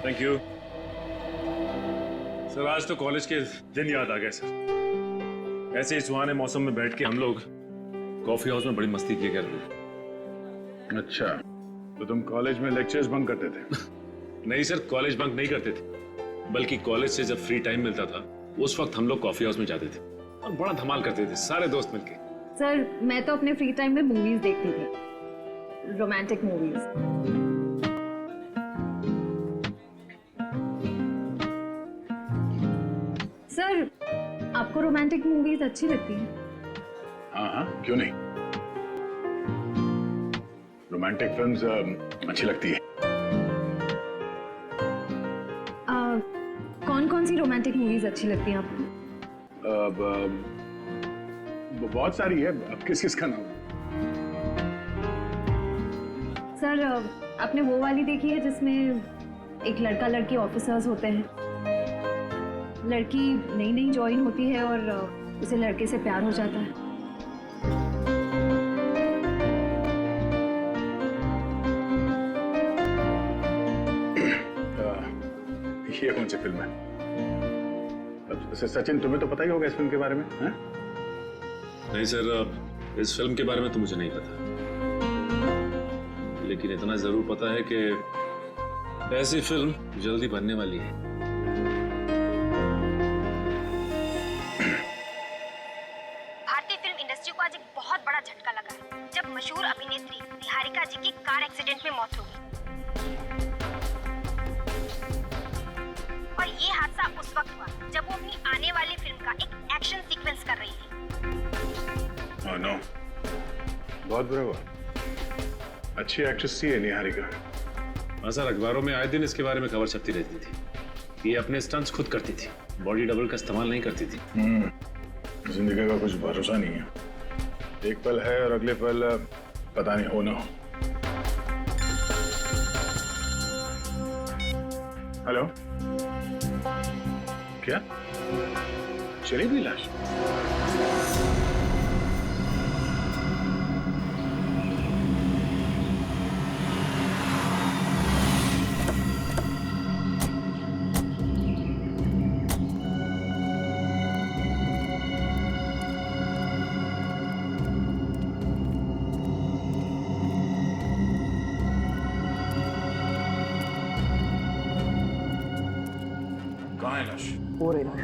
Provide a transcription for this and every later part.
Thank you sir. आज तो college के दिन याद आ गए सर। ऐसे ही सुहाने मौसम में बैठ के हम लोग कॉफी हाउस में बड़ी मस्ती किया करते थे। अच्छा, तो तुम कॉलेज में लेक्चर्स बंक करते थे? नहीं सर, कॉलेज बंक नहीं करते थे, बल्कि कॉलेज से जब फ्री टाइम मिलता था उस वक्त हम लोग कॉफी हाउस में जाते थे और बड़ा धमाल करते थे सारे दोस्त मिलके। सर मैं तो अपने फ्री टाइम में मूवीज देखती थी, रोमांटिक मूवीज। सर आपको रोमांटिक मूवीज अच्छी लगती हैं? हाँ हाँ, क्यों नहीं। रोमांटिक फिल्म्स अच्छी लगती है। कौन कौन सी रोमांटिक मूवीज अच्छी लगती हैं आपको? बहुत सारी है, अब किस किस का नाम? सर आपने वो वाली देखी है जिसमें एक लड़का लड़की ऑफिसर्स होते हैं, लड़की नई नई ज्वाइन होती है और उसे लड़के से प्यार हो जाता है? ये कौन सी फिल्म है? सचिन, तुम्हें तो पता ही होगा इस फिल्म के बारे में, हैं? नहीं सर, इस फिल्म के बारे में तो मुझे नहीं पता, लेकिन इतना जरूर पता है कि ऐसी फिल्म जल्दी बनने वाली है। भारतीय फिल्म इंडस्ट्री को आज एक बहुत बड़ा झटका लगा है जब मशहूर अभिनेत्री निहारिका जी की कार एक्सीडेंट में मौत हो गई। और ये हादसा उस वक्त हुआ जब वो अपनी आने वाली फिल्म का एक एक्शन सीक्वेंस कर रही थी। ओह नो, बहुत बुरा हुआ। अच्छी एक्ट्रेस थी निहारिका। हाँ सर, अखबारों में आए दिन इसके बारे में खबर छपती रहती थी। ये अपने स्टंट्स खुद करती थी, बॉडी डबल का इस्तेमाल नहीं करती थी। जिंदगी का कुछ भरोसा नहीं है, एक पल है और अगले पल पता नहीं हो ना हो। हेलो, क्या चली गई लाश? कहाँ है लाश? हो रही लाश।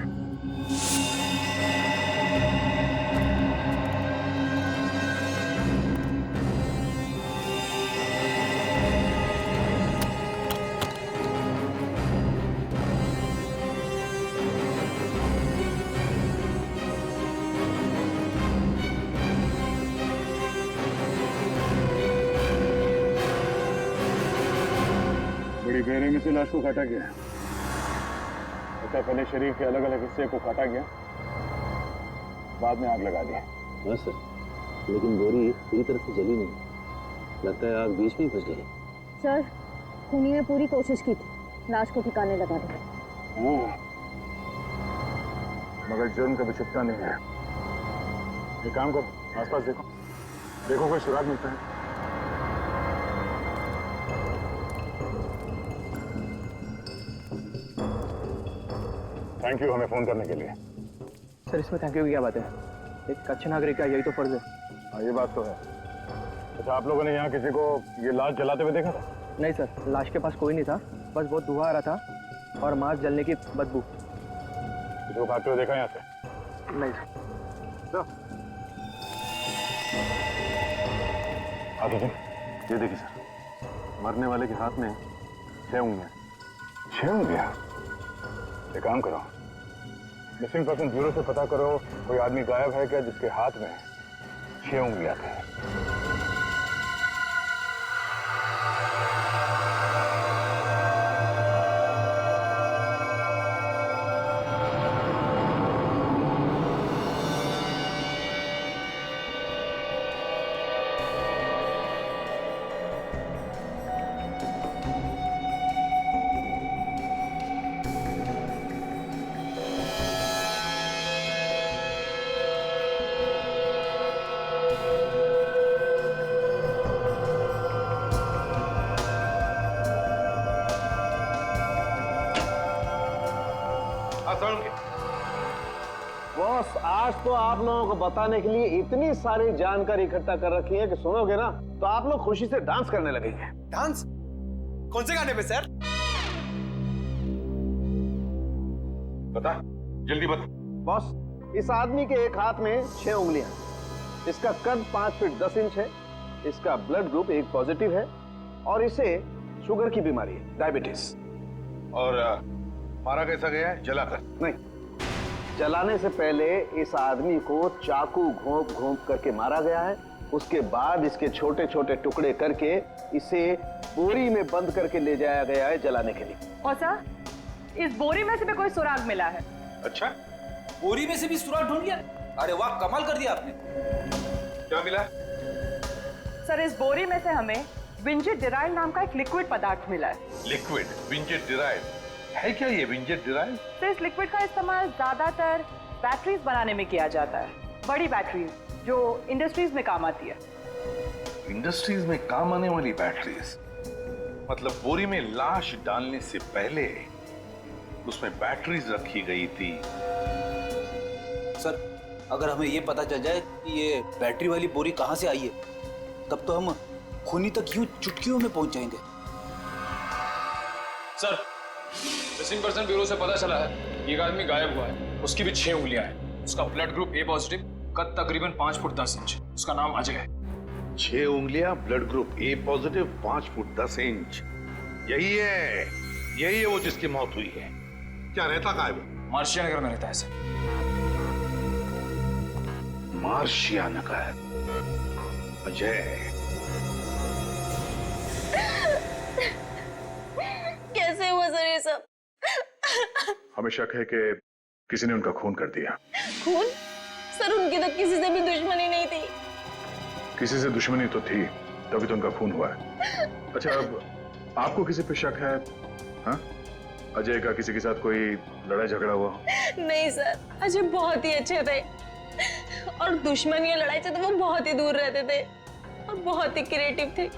बड़ी गहरे में से लाश को काटा गया। पहले शरीर के अलग अलग हिस्से को काटा गया, बाद में आग लगा दिया। हाँ सर, लेकिन बोरी पूरी तरह से जली नहीं, लगता है आग बीच में ही फंस गई। सर खूनी ने पूरी कोशिश की थी लाश को ठिकाने लगा दी, मगर जुर्म कभी छुपता नहीं है। एक काम करो, आसपास देखो, देखो कोई सुराग मिलता है। थैंक यू हमें फोन करने के लिए। सर इसमें थैंक यू की क्या बात है, एक अच्छे नागरिक का यही तो फर्ज है। हाँ ये बात तो है। अच्छा, आप लोगों ने यहाँ किसी को ये लाश जलाते हुए देखा था? नहीं सर, लाश के पास कोई नहीं था, बस बहुत धुआं आ रहा था और मांस जलने की बदबू। किसी को खाते हुए देखा यहाँ से? नहीं सर। तो आगे ये देखिए सर, मरने वाले के हाथ में 6 उंगलियां। 6 उंगलियां? एक काम करो, मिसिंग पर्सन ब्यूरो से पता करो कोई आदमी गायब है क्या जिसके हाथ में 6 उंगलियां थी। आज तो आप लोगों को बताने के लिए इतनी सारी जानकारी इकट्ठा कर रखी है कि सुनोगे ना तो आप लोग खुशी से डांस करने लगेंगे। डांस? कौन से गाने पे सर? बता, जल्दी बता। बॉस, इस आदमी के एक हाथ में 6 उंगलियां, इसका कद 5 फीट 10 इंच है, इसका ब्लड ग्रुप एक पॉजिटिव है और इसे शुगर की बीमारी है, डायबिटीज। और मारा कैसा गया है? जलाकर? नहीं, जलाने से पहले इस आदमी को चाकू घोंप घोंप करके मारा गया है। उसके बाद इसके छोटे छोटे टुकड़े करके इसे बोरी में बंद करके ले जाया गया है जलाने के लिए। और सर, इस बोरी में से भी कोई सुराग मिला है। अच्छा, बोरी में से भी सुराग ढूंढ लिया? अरे वाह, कमाल कर दिया आपने। क्या मिला? सर, इस बोरी में से हमें विंजेट डिराइल नाम का एक लिक्विड पदार्थ मिला है। लिक्विड विंजेट डिराइल है क्या? ये विंजेट डिराइल? तो इस लिक्विड का इस्तेमाल ज्यादातर बैटरीज बनाने में किया जाता है, बड़ी बैटरीज जो इंडस्ट्रीज में काम आती है। इंडस्ट्रीज में काम आने वाली बैटरीज? मतलब बोरी में लाश डालने से पहले उसमें बैटरीज रखी गई थी। सर, अगर हमें ये पता चल जाए कि ये बैटरी वाली बोरी कहाँ से आई है, तब तो हम खूनी तक यूं चुटकियों में पहुंच जाएंगे। सर, मिसिंग पर्सन ब्यूरो से पता चला है एक आदमी गायब हुआ है। उसकी भी 6 उंगलियां हैं। उसका ब्लड ग्रुप ए पॉजिटिव, कद तकरीबन 5 फुट 10 इंच। उसका नाम अजय है। 6 उंगलियां, blood group A positive, 5 foot 10 inch. यही है वो जिसकी मौत हुई है। क्या रहता कहाँ है वो? मार्शिया नगर में रहता है सर। मार्शिया नगर। अजय, कैसे हुआ सर ये सब? हमें शक है कि किसी ने उनका खून कर दिया। खून? सर, उनकी तो किसी से भी दुश्मनी नहीं थी। किसी से दुश्मनी तो थी, तभी तो उनका खून हुआ है। अच्छा, अब आपको किसी पे शक है? हाँ? अजय का किसी के साथ कोई लड़ाई झगड़ा हुआ? नहीं सर, अजय बहुत ही अच्छे थे और दुश्मनी या लड़ाई से तो वो बहुत ही दूर रहते थे और बहुत ही क्रिएटिव थे।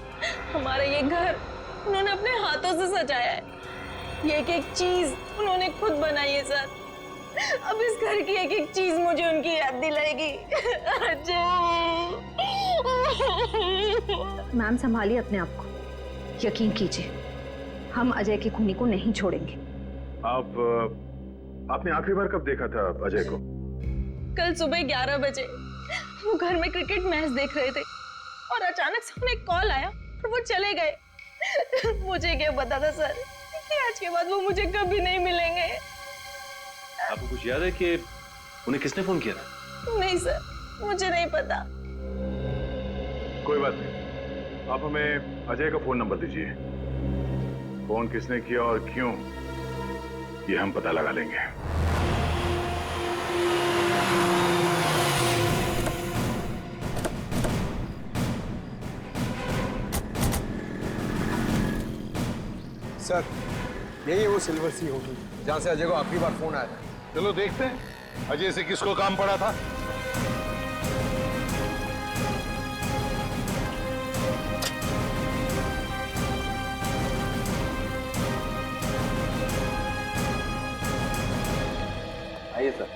हमारा ये घर उन्होंने अपने हाथों से सजाया है। ये एक एक चीज उन्होंने खुद बनाई है सर। अब इस घर की एक एक चीज मुझे उनकी याद दिलाएगी। मैम, संभालिए अपने आप को, यकीन कीजिए हम अजय के खूनी को नहीं छोड़ेंगे। आपने आखिरी बार कब देखा था अजय को? कल सुबह 11 बजे वो घर में क्रिकेट मैच देख रहे थे और अचानक से उन्हें कॉल आया और वो चले गए। मुझे क्या पता था सर कि आज के बाद वो मुझे कभी नहीं मिलेंगे। आपको कुछ याद है कि उन्हें किसने फोन किया था? नहीं सर, मुझे नहीं पता। कोई बात नहीं, आप हमें अजय का फोन नंबर दीजिए। फोन किसने किया और क्यों, ये हम पता लगा लेंगे। सर, यही वो सिल्वर सी होगी जहां से अजय को आखिरी बार फोन आया था। चलो देखते हैं अजय से किसको काम पड़ा था। आइए सर,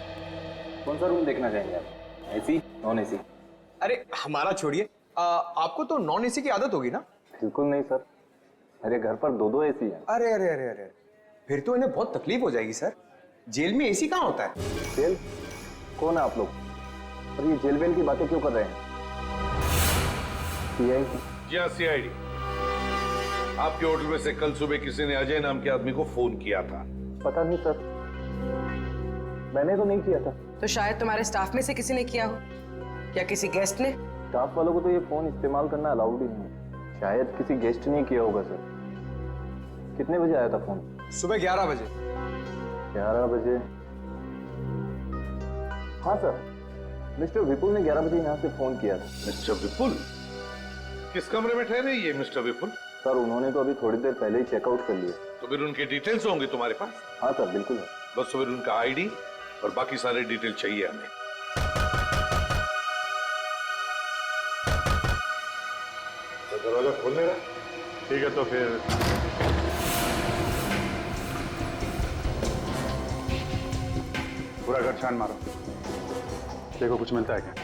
कौन सा रूम देखना चाहेंगे आप? AC, non AC? अरे हमारा छोड़िए, आपको तो नॉन एसी की आदत होगी ना? बिल्कुल नहीं सर, मेरे घर पर 2 एसी हैं। अरे अरे अरे अरे, फिर तो इन्हें बहुत तकलीफ हो जाएगी सर। जेल में एसी कहाँ होता है? जेल? कौन है आप लोग? और ये जेल वेल की बातें क्यों कर रहे हैं? जी हाँ, सीआईडी। आपके होटल में से कल सुबह किसी ने अजय नाम के आदमी को फोन किया था। पता नहीं सर, मैंने तो नहीं किया था। तो शायद तुम्हारे स्टाफ में से किसी ने किया हो या किसी गेस्ट ने। स्टाफ वालों को तो ये फोन इस्तेमाल करना अलाउड ही नहीं है। शायद किसी गेस्ट ने किया होगा सर। कितने बजे आया था फोन? सुबह 11 बजे। 11 बजे? हाँ सर, मिस्टर विपुल ने 11 बजे यहाँ से फोन किया था। मिस्टर विपुल? किस कमरे में ठहरे ये मिस्टर विपुल? सर, उन्होंने तो अभी थोड़ी देर पहले ही चेकआउट कर लिया। तो फिर उनके डिटेल्स होंगे तुम्हारे पास? हाँ सर, बिल्कुल है। बस फिर उनका आईडी और बाकी सारे डिटेल चाहिए हमें। तो दरवाजा खोलने रहा? ठीक है, तो फिर पूरा घर छान मारो। देखो कुछ मिलता है क्या?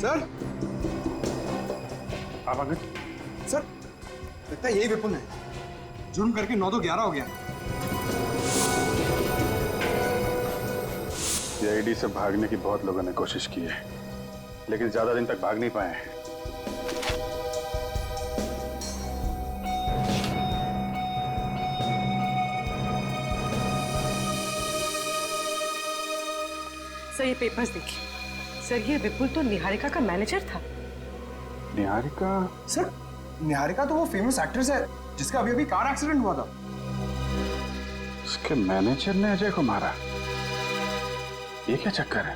सर, आप आ गए? सर, लगता है यही विपुल है। जुर्म करके 9 तो 11 हो गया। सीआईडी से भागने की बहुत लोगों ने कोशिश की है, लेकिन ज्यादा दिन तक भाग नहीं पाए हैं। सर ये पेपर्स देखिए। सर ये विपुल तो निहारिका का मैनेजर था। निहारिका? सर, निहारिका तो वो फेमस एक्ट्रेस है जिसका अभी अभी कार एक्सीडेंट हुआ था। उसके मैनेजर ने अजय को मारा? ये क्या चक्कर है?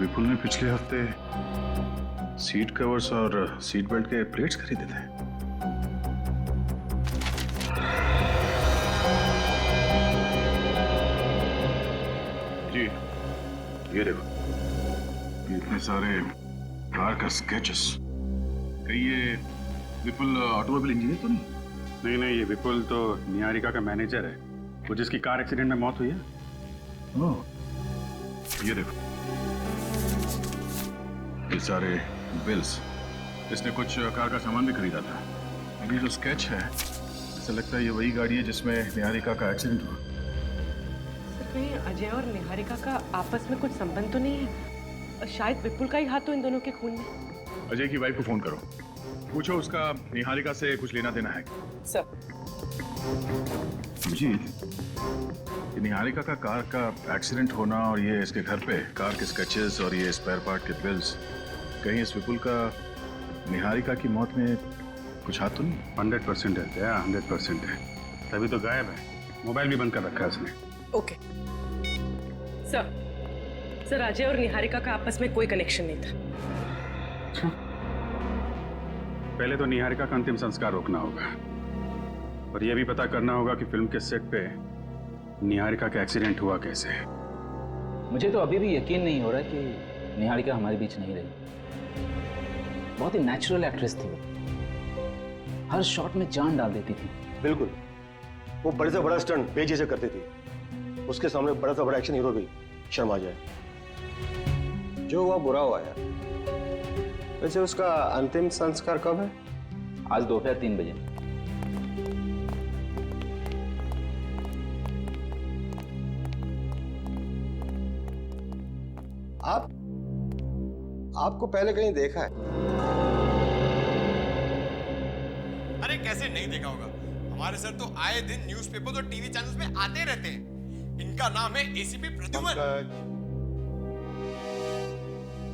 विपुल ने पिछले हफ्ते सीट कवर्स और सीट बेल्ट के प्लेट्स खरीदे थे। जी, ये देखो, ये इतने सारे कार का स्केचेस। कहीं ये विपुल ऑटोमोबाइल इंजीनियर तो नहीं? नहीं नहीं, ये विपुल तो निहारिका का मैनेजर है, वो जिसकी कार एक्सीडेंट में मौत हुई है। ओह, ये देखो, ये सारे बिल्स। इसने कुछ कार का सामान भी खरीदा था। अभी जो स्केच है, ऐसा लगता है ये वही गाड़ी है जिसमें निहारिका का एक्सीडेंट हुआ। सर कहीं अजय और निहारिका का आपस में कुछ संबंध तो नहीं है? और शायद विपुल का ही हाथ तो इन दोनों के खून में। अजय की वाइफ को फोन करो, पूछो उसका निहारिका से कुछ लेना देना है। सर जी, ये निहारिका का कार का एक्सीडेंट होना और ये इसके घर पे कार के स्केचेस और ये स्पेयर पार्ट के बिल्स, कहीं इस विपुल का निहारिका की मौत में कुछ हाथ तो नहीं? 100% है क्या? 100% है, तभी तो गायब है। मोबाइल भी बंद कर रखा है उसने। ओके सर, अजय और निहारिका का आपस में कोई कनेक्शन नहीं था। अच्छा, पहले तो निहारिका का अंतिम संस्कार रोकना होगा और यह भी पता करना होगा कि फिल्म के सेट पे निहारिका का एक्सीडेंट हुआ कैसे। मुझे तो अभी भी यकीन नहीं हो रहा कि निहारिका हमारे बीच नहीं रही। बहुत ही नेचुरल एक्ट्रेस थी वो, हर शॉट में जान डाल देती थी। बिल्कुल, वो बड़े से बड़ा स्टंट बेझिझक से करती थी। उसके सामने बड़ा से बड़ा एक्शन हीरो भी शर्म आ जाए। जो हुआ बुरा हुआ यार। वैसे उसका अंतिम संस्कार कब है? आज दोपहर 3 बजे। आपको पहले कहीं देखा है? अरे कैसे नहीं देखा होगा, हमारे सर तो आए दिन न्यूज़पेपर और टीवी चैनल्स में आते रहते हैं। इनका नाम है ACP Pradyuman.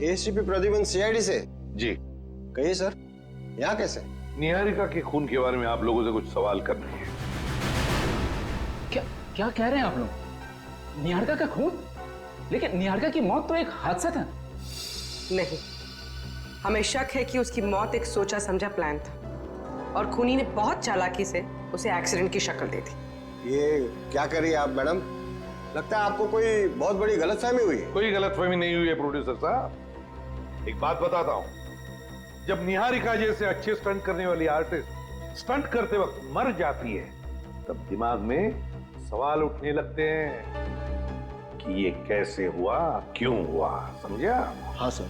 ACP Pradyuman CID से? जी। कहिए सर, यहाँ कैसे? निहारिका के खून के बारे में आप लोगों से कुछ सवाल करने हैं। क्या कह रहे हैं आप लोग? निहारिका का खून? लेकिन निहारिका की मौत तो एक हादसा था। नहीं, हमें शक है कि उसकी मौत एक सोचा समझा प्लान था और खूनी ने बहुत चालाकी से उसे एक्सीडेंट की शक्ल दे दी। ये क्या करिए आप मैडम? लगता है आपको कोई बहुत बड़ी गलतफहमी हुई। कोई गलतफहमी नहीं हुई है प्रोड्यूसर साहब। एक बात बताता हूं, जब निहारिका जैसे अच्छे स्टंट करने वाली आर्टिस्ट स्टंट करते वक्त मर जाती है, तब दिमाग में सवाल उठने लगते हैं कि ये कैसे हुआ, क्यों हुआ, समझा? हाँ सर,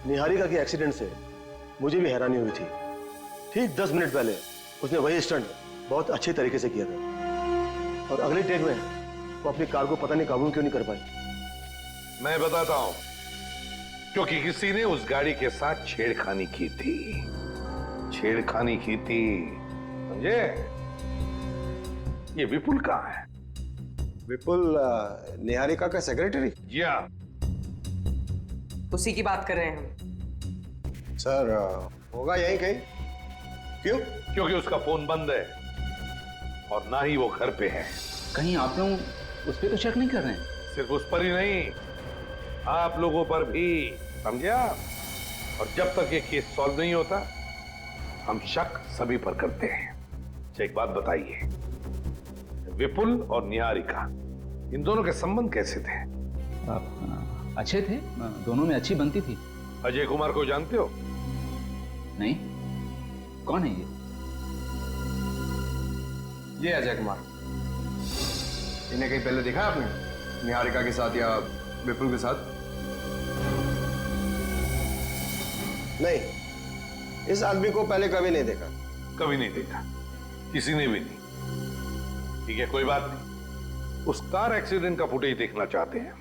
निहारिका के एक्सीडेंट से मुझे भी हैरानी हुई थी। ठीक 10 मिनट पहले उसने वही स्टंट बहुत अच्छे तरीके से किया था और अगले टेक में वो अपनी कार को पता नहीं काबू क्यों नहीं कर पाई। मैं बताता हूं, क्योंकि किसी ने उस गाड़ी के साथ छेड़खानी की थी। छेड़खानी की थी, समझे? ये विपुल कहाँ है? विपुल निहारिका का सेक्रेटरी? जी हाँ। उसी की बात कर रहे हैं हम। सर होगा यहीं कहीं। क्यों? क्योंकि उसका फोन बंद है और ना ही वो घर पे है। कहीं आप लोग उस पर तो शक नहीं कर रहे हैं? सिर्फ उस पर ही नहीं, आप लोगों पर भी, समझा? और जब तक ये केस सॉल्व नहीं होता हम शक सभी पर करते हैं। अच्छा, एक बात बताइए, विपुल और निहारिका इन दोनों के संबंध कैसे थे? अच्छे थे, दोनों में अच्छी बनती थी। अजय कुमार को जानते हो? नहीं, कौन है ये अजय कुमार। इन्हें कहीं पहले देखा आपने निहारिका के साथ या विपुल के साथ? नहीं, इस आदमी को पहले कभी नहीं देखा। कभी नहीं देखा, किसी ने भी नहीं। ठीक है, कोई बात नहीं। उस कार एक्सीडेंट का फुटेज देखना चाहते हैं।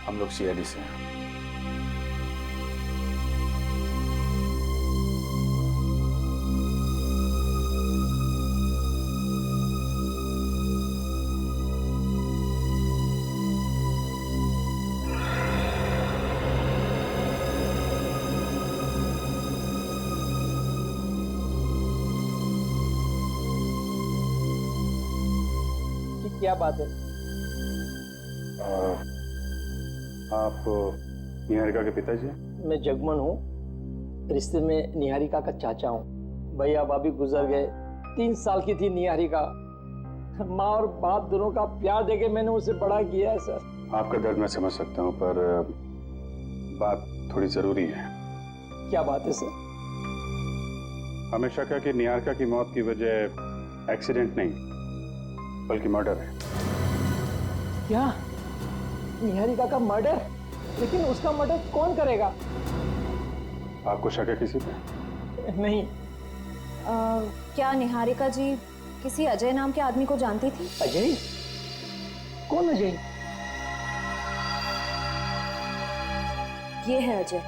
हम लोग सीआईडी से हैं। क्या बात है? आप निहारिका के पिताजी? मैं जगमन हूँ, रिश्ते में निहारिका का चाचा हूँ। भैया भाभी गुजर गए, 3 साल की थी निहारिका। माँ और बाप दोनों का प्यार देके मैंने उसे बड़ा किया है सर। आपका दर्द मैं समझ सकता हूँ, पर बात थोड़ी जरूरी है। क्या बात है सर? हमें शक है कि निहारिका की मौत की वजह एक्सीडेंट नहीं बल्कि मर्डर है। क्या? निहारिका का मर्डर? लेकिन उसका मर्डर कौन करेगा? आपको शक है किसी पे? नहीं। क्या निहारिका जी किसी अजय नाम के आदमी को जानती थी? अजय? कौन अजय? ये है अजय।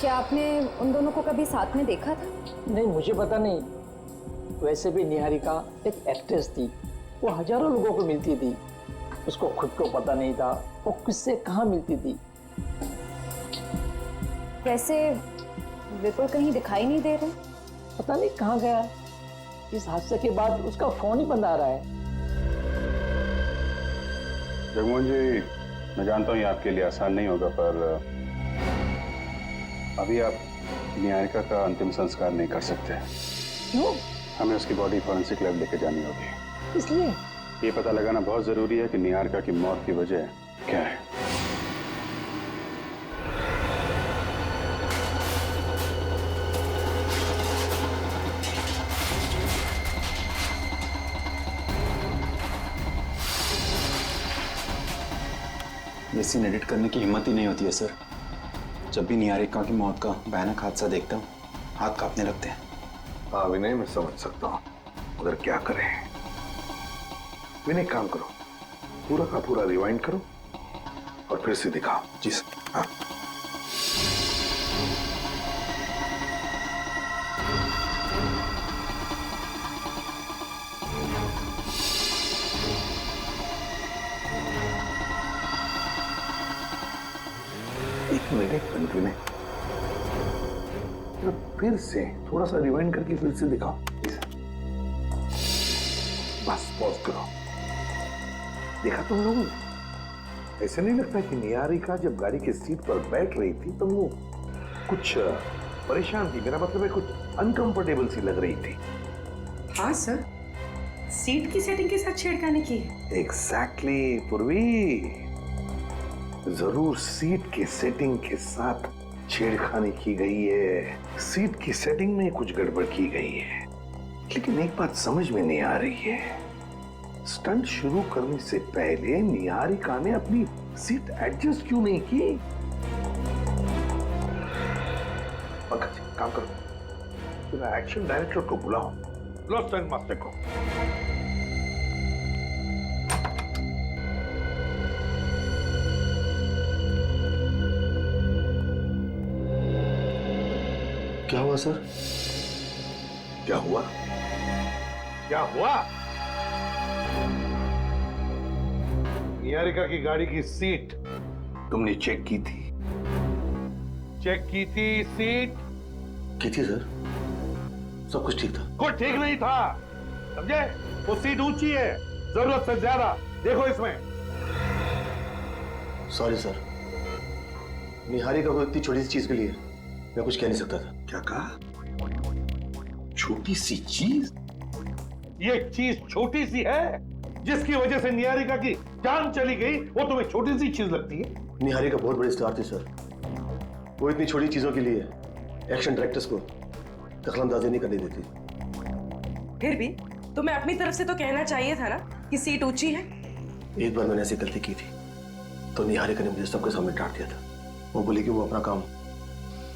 क्या आपने उन दोनों को कभी साथ में देखा था? नहीं, मुझे पता नहीं। वैसे भी निहारिका एक एक्ट्रेस थी, वो हजारों लोगों को मिलती थी। उसको खुद को पता नहीं था वो किससे कहाँ मिलती थी। वैसे विपुल कहीं दिखाई नहीं दे रहे? पता नहीं कहाँ गया। इस हादसे के बाद उसका फोन ही बंद आ रहा है। जगमोहन जी, मैं जानता हूँ ये आपके लिए आसान नहीं होगा, पर अभी आप निहारिका का अंतिम संस्कार नहीं कर सकते। क्यों? हमें उसकी बॉडी फॉरेंसिक लैब लेके जानी होगी। इसलिए? ये पता लगाना बहुत जरूरी है कि निहारिका की मौत की वजह क्या है। ये सीन एडिट करने की हिम्मत ही नहीं होती है सर। जब भी निहारिका की मौत का भयानक हादसा देखता हूँ, हाथ कांपने लगते हैं। हाँ विनय, मैं समझ सकता हूँ, मगर क्या करें। विनय, काम करो, पूरा का पूरा रिवाइंड करो और फिर से दिखाओ। जी सर। हाँ। एक मिनट विनय, फिर से थोड़ा सा रिवाइंड करके फिर से दिखाओ। बस पॉज करो। देखा तुम लोगों ने? ऐसे नहीं लगता कि निहारिका जब गाड़ी की सीट पर बैठ रही थी तो वो कुछ परेशान थी? मेरा मतलब है कुछ अनकंफर्टेबल सी लग रही थी। हाँ सर, सीट की सेटिंग के साथ छेड़खानी की है। एग्जैक्टली पूर्वी, जरूर सीट की सेटिंग के साथ छेड़खानी की गई है। सीट की सेटिंग में कुछ गड़बड़ की गई है। लेकिन एक बात समझ में नहीं आ रही है, स्टंट शुरू करने से पहले निहारिका ने अपनी सीट एडजस्ट क्यों नहीं की? पंकज, काम करो, एक्शन डायरेक्टर को बुलाओ, लो स्टंट मास्टर को। क्या हुआ सर? क्या हुआ? क्या हुआ? निहारिका की गाड़ी की सीट तुमने चेक की थी? चेक की थी सीट? की थी सर। सब कुछ ठीक था। कुछ ठीक नहीं था, समझे? वो सीट ऊंची है, जरूरत से ज्यादा। देखो इसमें। सॉरी सर, निहारिका को इतनी छोटी सी चीज के लिए मैं कुछ कह नहीं सकता था। क्या कहा? छोटी सी चीज? ये चीज छोटी सी है जिसकी वजह से निहारिका की जान चली गई, वो तुम्हें छोटी सी चीज लगती है? निहारिका बहुत बड़ी स्टार थी सर, वो इतनी छोटी चीजों के लिए एक्शन डायरेक्टर्स को दखलंदाजी नहीं करने देती। फिर भी तुम्हें अपनी तरफ से तो कहना चाहिए था ना कि सीट ऊंची है। एक बार मैंने ऐसी गलती की थी तो निहारिका ने मुझे सबके सामने डांट दिया था। वो बोली कि वो अपना काम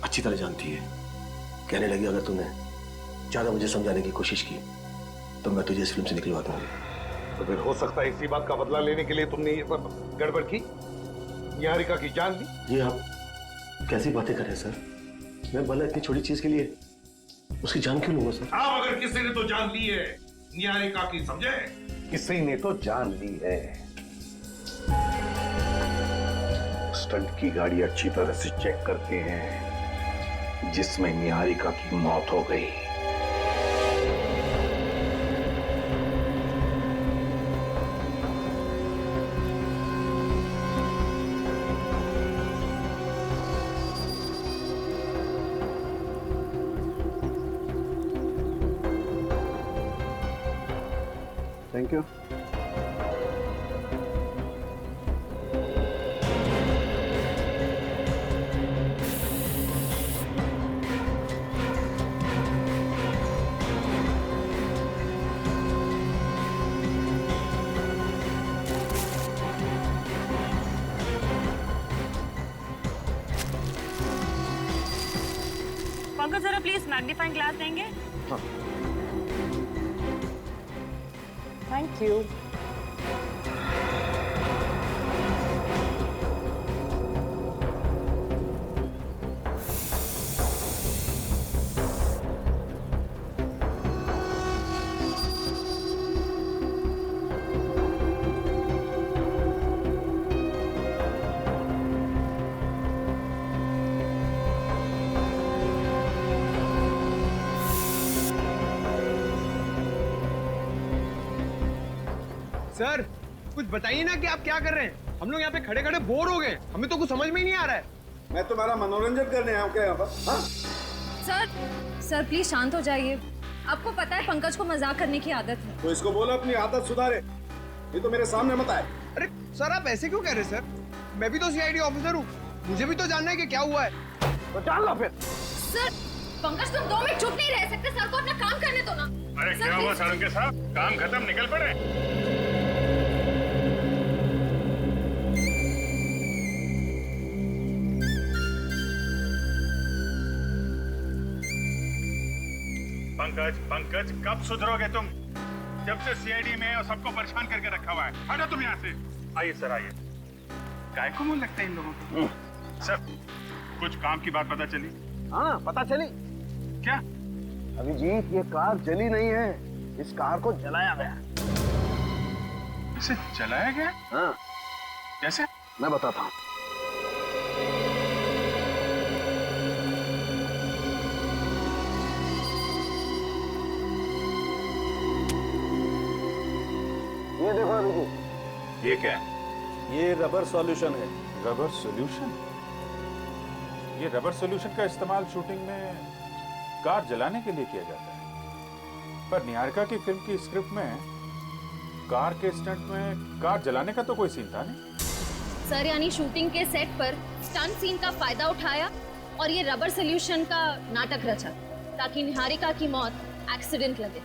अच्छी तरह जानती है। कहने लगी अगर तूने ज्यादा मुझे समझाने की कोशिश की तो मैं तुझे इस फिल्म से निकलवा दूंगी। तो फिर हो सकता है इसी बात का बदला लेने के लिए तुमने ये सब गड़बड़ की, निहारिका की जान ली। ये आप कैसी बातें कर रहे हैं सर? मैं भला इतनी छोटी चीज के लिए उसकी जान क्यों लूंगा सर? हाँ, मगर किसी ने तो जान ली है निहारिका की, समझे? किसी ने तो जान ली है। स्टंट की गाड़ी अच्छी तरह से चेक करते हैं जिसमें निहारिका की मौत हो गई। Thank you. पंकज जरा प्लीज मैग्नीफाइंग ग्लास देंगे? हाँ। Thank you. सर कुछ बताइए ना कि आप क्या कर रहे हैं? हम लोग यहाँ पे खड़े खड़े बोर हो गए, हमें तो कुछ समझ में ही नहीं आ रहा है। मैं तुम्हारा मनोरंजन करने आया हूँ क्या यहाँ पर? हाँ? सर प्लीज शांत हो जाइए। आपको पता है पंकज को मजाक करने की आदत है। तो इसको बोलो अपनी आदत सुधारे, ये तो मेरे सामने मत आए। अरे सर आप ऐसे क्यों कह रहे हैं सर? मैं भी तो सीआईडी ऑफिसर हूँ, मुझे भी तो जानना है कि क्या हुआ है। तो जान लो फिर। सर पंकज तुम 2 मिनट चुप नहीं रह सकते, सर को अपना काम करने दो ना। अरे क्या हुआ सारंग के साहब? काम खत्म, निकल पड़े। पंकज कब सुधरोगे तुम? जब से सीआईडी में और सबको परेशान करके रखा हुआ है। हटो तुम यहाँ से। आइए सर आइए। काय को मुंह लगता है इन लोगों को? सर कुछ काम की बात पता चली? हाँ पता चली। क्या? अभिजीत ये कार जली नहीं है, इस कार को जलाया गया। इसे जलाया गया? हाँ। कैसे? मैं बताता हूँ। ये देखो अभिजीत। ये क्या है? ये रबर सॉल्यूशन है। Rubber solution? ये रबर सॉल्यूशन का इस्तेमाल शूटिंग में कार जलाने के लिए किया जाता है, पर निहारिका की फिल्म की स्क्रिप्ट में कार के स्टंट में कार जलाने का तो कोई सीन था नहीं। सर यानी शूटिंग के सेट पर स्टंट सीन का फायदा उठाया और ये रबर सॉल्यूशन का नाटक रचा ताकि निहारिका की मौत एक्सीडेंट लगे।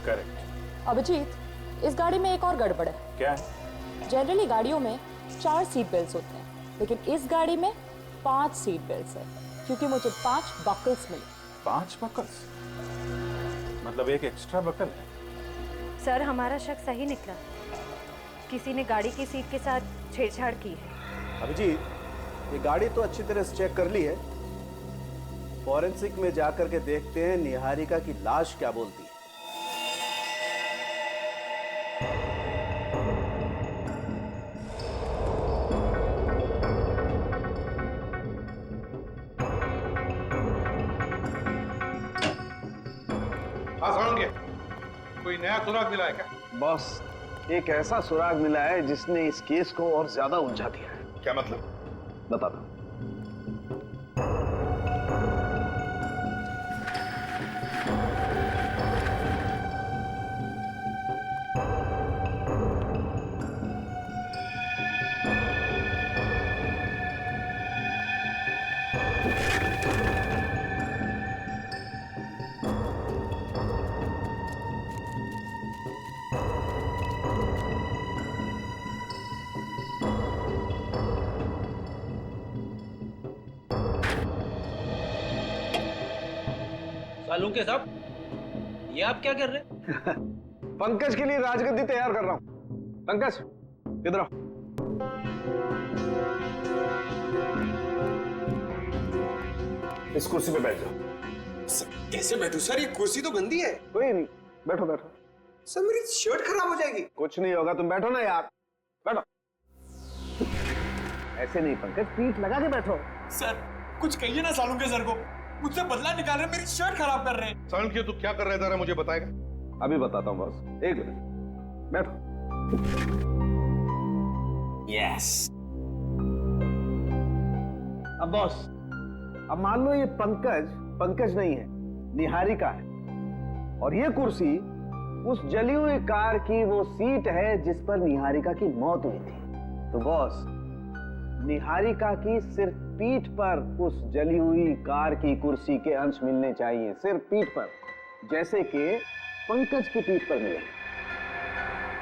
करेक्ट। अभिजीत, इस गाड़ी में एक और गड़बड़ है। क्या है? जनरली गाड़ियों में 4 सीट बेल्ट होते हैं, लेकिन इस गाड़ी में 5 सीट बेल्ट है, क्योंकि मुझे 5 बकल्स मिले। 5 बकल्स? मतलब एक एक्स्ट्रा बकल है। सर हमारा शक सही निकला, किसी ने गाड़ी की सीट के साथ छेड़छाड़ की है। अभिजीत ये गाड़ी तो अच्छी तरह से चेक कर ली है, फॉरेंसिक में जाकर के देखते हैं निहारिका की लाश क्या बोलती है। कोई नया सुराग मिला है क्या? बॉस, एक ऐसा सुराग मिला है जिसने इस केस को और ज्यादा उलझा दिया है। क्या मतलब? बताता हूं। सालुंके साहब, ये आप क्या कर रहे हैं? पंकज के लिए राजगद्दी तैयार कर रहा हूं। पंकज, इधर आओ। इस कुर्सी पे बैठ जाओ। कैसे बैठूं सर? ये कुर्सी तो गंदी है। कोई नहीं, बैठो बैठो। सर मेरी शर्ट खराब हो जाएगी। कुछ नहीं होगा, तुम बैठो ना यार, बैठो। ऐसे नहीं पंकज, पीठ लगा के बैठो। सर कुछ कहिए ना सालुंके सर को, मुझसे बदला निकाल रहे हैं, मेरी शर्ट खराब कर रहे हैं। सालुंके तू क्या कर रहा है जरा मुझे बताएगा? अभी बताता हूँ बॉस, एक मिनट, बैठो। यस। अब बॉस, अब मान लो ये पंकज नहीं है, निहारिका है, और ये कुर्सी उस जली हुई कार की वो सीट है जिस पर निहारिका की मौत हुई थी। तो बॉस, निहारिका की सिर्फ पीठ पर उस जली हुई कार की कुर्सी के अंश मिलने चाहिए, सिर्फ पीठ पर, जैसे कि पंकज की पीठ पर मिले।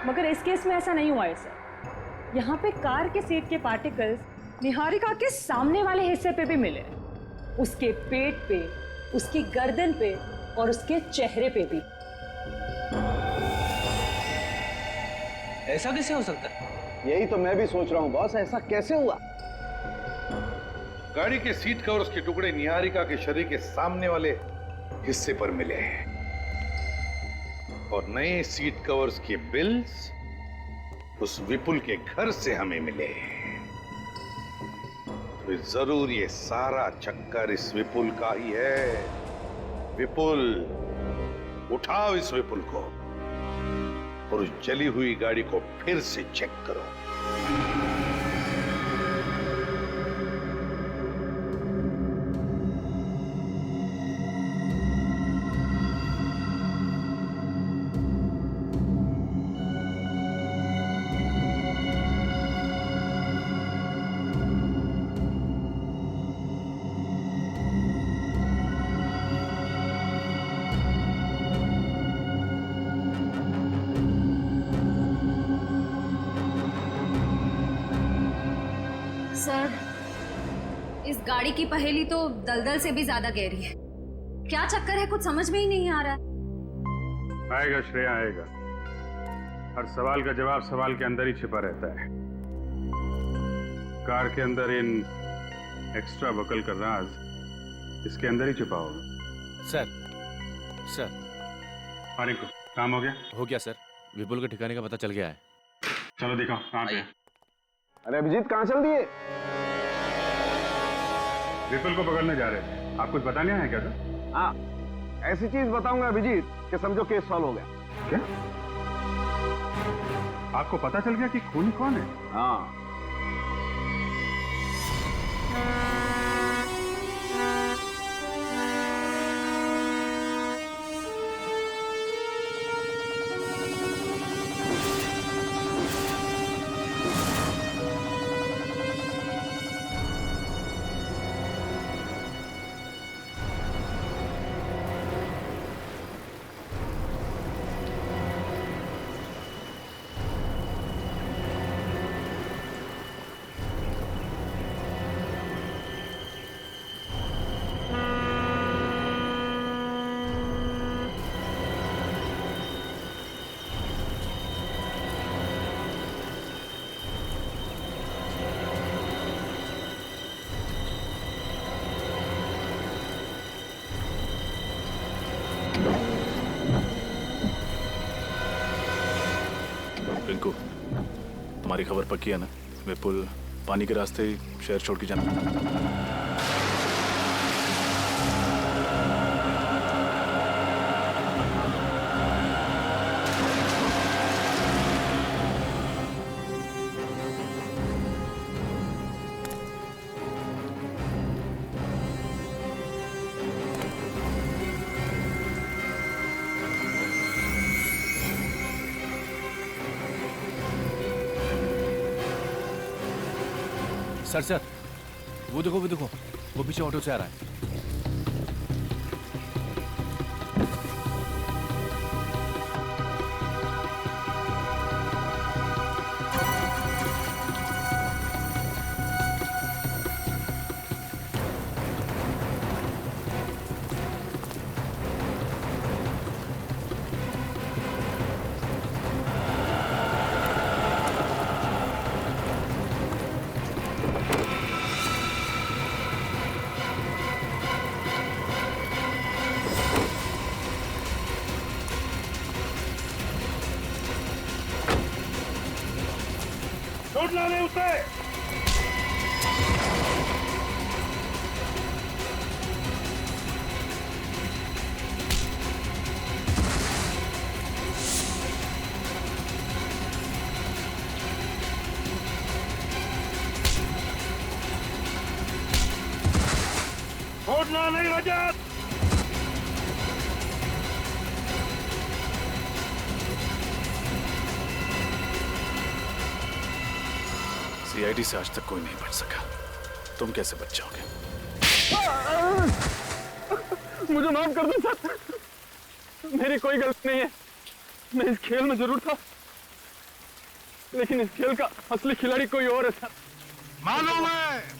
मगर इस केस में ऐसा नहीं हुआ है सर। यहाँ पे कार के सीट के पार्टिकल्स निहारिका के सामने वाले हिस्से पे भी मिले, उसके पेट पे, उसकी गर्दन पे और उसके चेहरे पे भी। ऐसा कैसे हो सकता है? यही तो मैं भी सोच रहा हूँ बॉस, ऐसा कैसे हुआ? गाड़ी के सीट कवर्स के टुकड़े निहारिका के शरीर के सामने वाले हिस्से पर मिले हैं और नए सीट कवर्स के बिल्स उस विपुल के घर से हमें मिले। तो जरूर ये सारा चक्कर इस विपुल का ही है। विपुल, उठाओ इस विपुल को और उस जली हुई गाड़ी को फिर से चेक करो। सर, इस गाड़ी की पहेली तो दलदल से भी ज्यादा गहरी है। क्या चक्कर है, कुछ समझ में ही नहीं आ रहा है। आएगा श्रेया, आएगा। हर सवाल का जवाब सवाल के अंदर ही छिपा रहता है। कार के अंदर इन एक्स्ट्रा बकल का राज इसके अंदर ही छिपा होगा। सर आने को काम हो गया? हो गया सर, विपुल के ठिकाने का पता चल गया है। चलो दिखाओ कहाँ पे। अरे अभिजीत, कहाँ चल दिए? विपुल को पकड़ने जा रहे थे। आप कुछ बताने आए क्या सर? हाँ, ऐसी चीज बताऊंगा अभिजीत कि समझो केस सॉल्व हो गया। क्या? आपको पता चल गया कि खूनी कौन है? हाँ। रिंकू, तुम्हारी खबर पक्की है ना? विपुल पानी के रास्ते ही शहर छोड़ के जाना। सर वो देखो वो पीछे ऑटो से आ रहा है। छोड़ ला ले उसे। छोड़ना नहीं रजत। सीआईडी से आज तक कोई नहीं बच सका, तुम कैसे बच जाओगे? मुझे माफ कर दो सर, मेरी कोई गलती नहीं है। मैं इस खेल में जरूर था, लेकिन इस खेल का असली खिलाड़ी कोई और है सर। मालूम है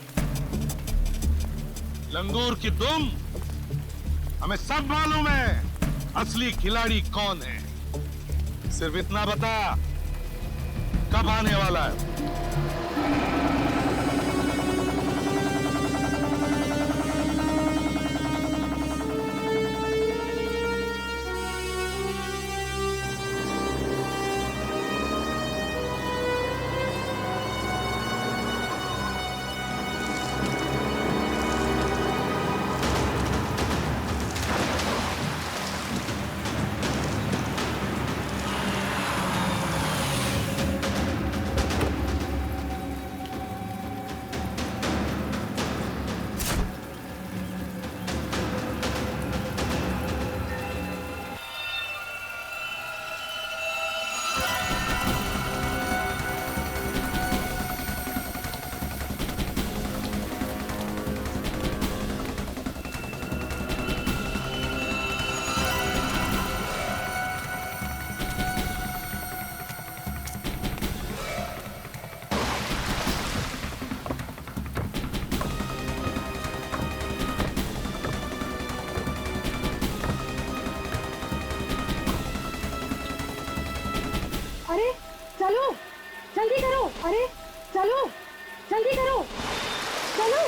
लंगूर की दुम, हमें सब मालूम है असली खिलाड़ी कौन है। सिर्फ इतना बता, कब आने वाला है? अरे चलो, जल्दी करो। अरे चलो, जल्दी करो, चलो।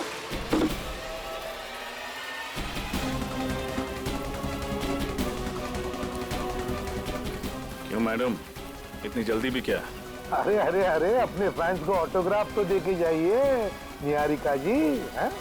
क्यों मैडम, इतनी जल्दी भी क्या? अरे अरे अरे, अपने फैंस को ऑटोग्राफ तो दे के जाइए निहारिका जी। हैं?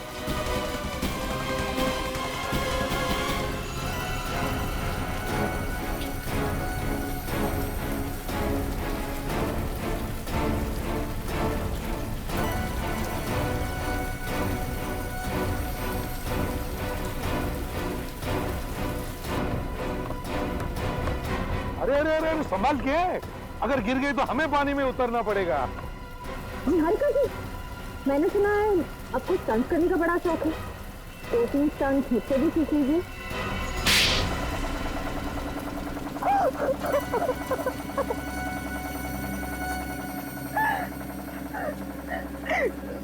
अरे अरे अरे, संभाल के, अगर गिर गई तो हमें पानी में उतरना पड़ेगा। निहारिका जी, मैंने सुना है आपको स्टंट करने का बड़ा शौक है, 2-3 स्टंट मुझसे भी सीख लीजिए।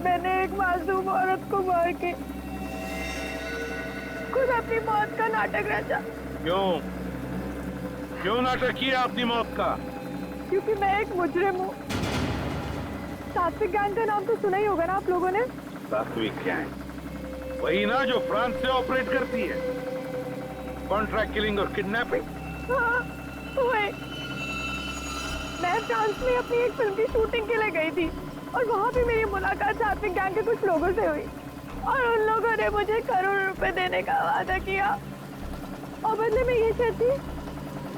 मैंने एक मासूम औरत को मार के खुद अपनी मौत का नाटक रचा। क्यों नाटक किया अपनी मौत का? क्योंकि मैं एक मुजरिम हूँ। सात्विक गैंग का नाम तो सुना ही होगा ना आप लोगों ने? सात्विक गैंग, वही ना जो फ्रांस से ऑपरेट करती है, कॉन्ट्रैक्ट किलिंग और किडनैपिंग। हाँ, वही। मैं फ्रांस में अपनी एक फिल्म की शूटिंग के लिए गई थी और वहाँ भी मेरी मुलाकात सात्विक गैंग के कुछ लोगों से हुई और उन लोगों ने मुझे करोड़ रुपए देने का वादा किया और बदले में ये शर्त थी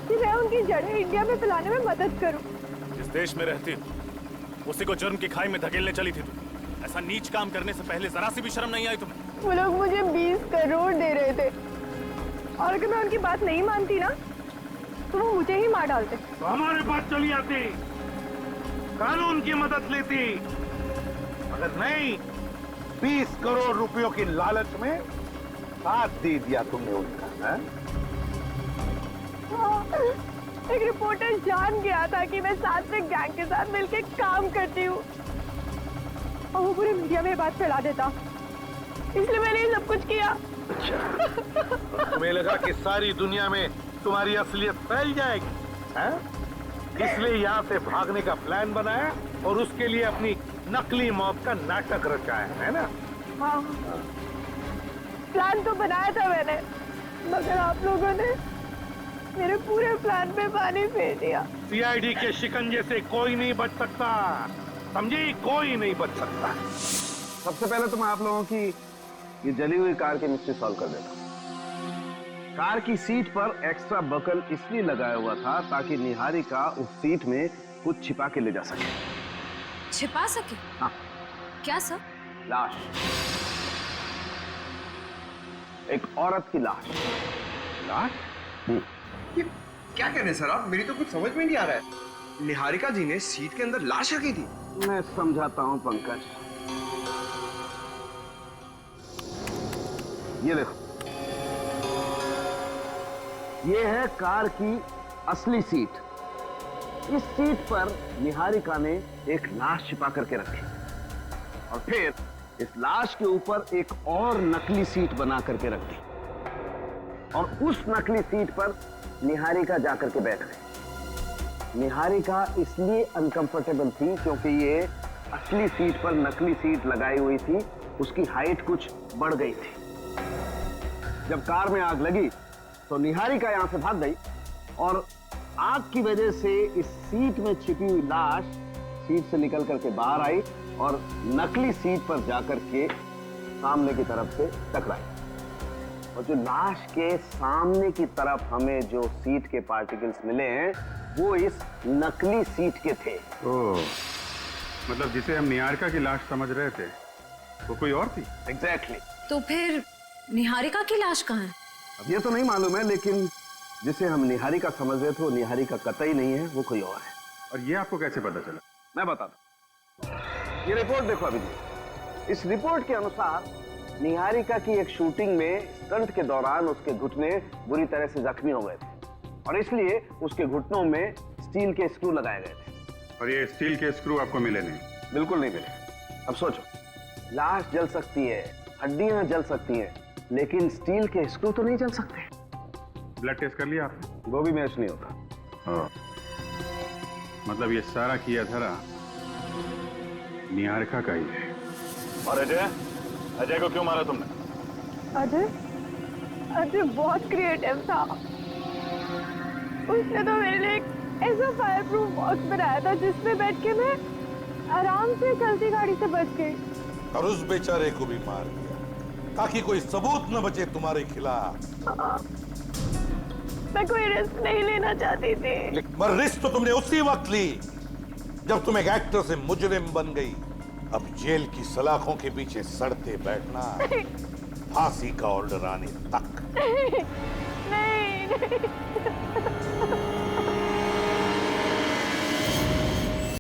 कि मैं उनकी जड़ें इंडिया में फैलाने में मदद करूं। जिस देश में रहती हो, उसी को जुर्म की खाई में धकेलने चली थी तुम। ऐसा नीच काम करने से पहले जरा सी भी शर्म नहीं आई तुम्हें? वो लोग मुझे 20 करोड़ दे रहे थे और अगर मैं उनकी बात नहीं मानती ना तो वो मुझे ही मार डालते। तो हमारे पास चली आती, कानून की मदद लेती, अगर नहीं 20 करोड़ रुपयों की लालच में साथ दे दिया तुमने उनका, है? एक रिपोर्टर जान गया था कि मैं साथ में गैंग के साथ मिलकर काम करती हूँ और वो पूरी मीडिया में बात फैला देता, इसलिए मैंने ये सब कुछ किया। अच्छा, तुम्हें लगा कि सारी दुनिया में तुम्हारी असलियत फैल जाएगी, हैं? इसलिए यहाँ से भागने का प्लान बनाया और उसके लिए अपनी नकली मौत का नाटक रचाया, है ना? हाँ, प्लान तो बनाया था मैंने, मगर आप लोगों ने मेरे पूरे प्लान पे पानी फेर दिया। सीआईडी के शिकंजे से कोई नहीं बच सकता, समझी? कोई नहीं बच सकता। सबसे पहले तो मैं आप लोगों की ये जली हुई कार की मिस्ट्री सॉल्व कर देता हूँ। कार की सीट पर एक्स्ट्रा बकल इसलिए लगाया हुआ था ताकि निहारिका उस सीट में कुछ छिपा के ले जा सके। छिपा सके? हाँ। क्या सर? लाश, एक औरत की लाश। लाश? ये क्या कह रहे हैं सर आप? मेरी तो कुछ समझ में नहीं आ रहा है। निहारिका जी ने सीट के अंदर लाश रखी थी। मैं समझाता हूं पंकज। ये देखो, ये है कार की असली सीट। इस सीट पर निहारिका ने एक लाश छिपा करके रखी और फिर इस लाश के ऊपर एक और नकली सीट बना करके रख दी और उस नकली सीट पर निहारिका जाकर के बैठ गई। निहारिका इसलिए अनकंफर्टेबल थी क्योंकि ये असली सीट पर नकली सीट लगाई हुई थी, उसकी हाइट कुछ बढ़ गई थी। जब कार में आग लगी तो निहारिका यहां से भाग गई और आग की वजह से इस सीट में छिपी हुई लाश सीट से निकल करके बाहर आई और नकली सीट पर जाकर के सामने की तरफ से टकराई। और जो लाश के सामने की तरफ हमें जो सीट के पार्टिकल्स मिले हैं वो इस नकली सीट के थे। ओह, मतलब जिसे हम निहारिका की लाश समझ रहे थे वो कोई और थी? एग्जैक्टली। तो फिर निहारिका की लाश कहाँ है? अब ये तो नहीं मालूम है, लेकिन जिसे हम निहारिका समझ रहे थे वो निहारिका कतई नहीं है, वो कोई और है। और ये आपको कैसे पता चला? मैं बता दूं। ये रिपोर्ट देखो अभी। इस रिपोर्ट के अनुसार निहारिका की एक शूटिंग में स्टंट के दौरान उसके घुटने बुरी तरह से जख्मी हो गए थे और इसलिए उसके घुटनों में स्टील के स्क्रू लगाए गए थे। और ये स्टील के स्क्रू आपको मिले नहीं? बिल्कुल नहीं मिले। अब सोचो, लाश जल सकती है, हड्डियां जल सकती हैं, लेकिन स्टील के स्क्रू तो नहीं जल सकते। ब्लड टेस्ट कर लिया आपने? वो भी मैच नहीं होता। मतलब ये सारा किया धरा निहारिका का ही है। और अजय को क्यों मारा तुमने? अजय बहुत क्रिएटिव था। उसने तो मेरे लिए एक ऐसा फायर प्रूफ बॉक्स बनाया था जिसमें बैठ के मैं आराम से चलती गाड़ी से बच गई। और उस बेचारे को भी मार दिया ताकि कोई सबूत न बचे तुम्हारे खिलाफ। मैं कोई रिस्क नहीं लेना चाहती थी। पर रिस्क तो तुमने उसी वक्त ली जब तुम एक एक्टर से मुजरिम बन गई। अब जेल की सलाखों के पीछे सड़ते बैठना, फांसी का ऑर्डर आने तक। नहीं, नहीं।